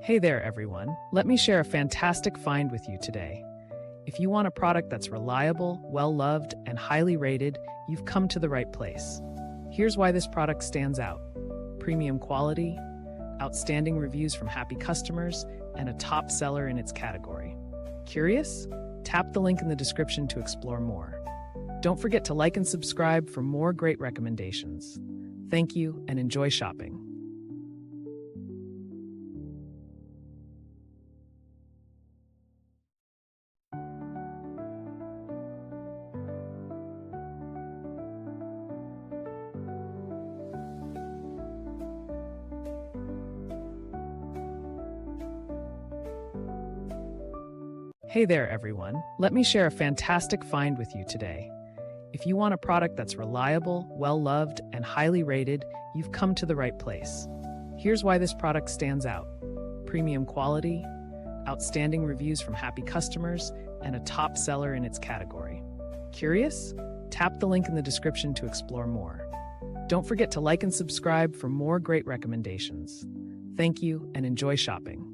Hey there, everyone. Let me share a fantastic find with you today. If you want a product that's reliable, well-loved, and highly rated, you've come to the right place. Here's why this product stands out. Premium quality, outstanding reviews from happy customers, and a top seller in its category. Curious? Tap the link in the description to explore more. Don't forget to like and subscribe for more great recommendations. Thank you and enjoy shopping. Hey there, everyone. Let me share a fantastic find with you today. If you want a product that's reliable, well-loved, and highly rated, you've come to the right place. Here's why this product stands out. Premium quality, outstanding reviews from happy customers, and a top seller in its category. Curious? Tap the link in the description to explore more. Don't forget to like and subscribe for more great recommendations. Thank you and enjoy shopping.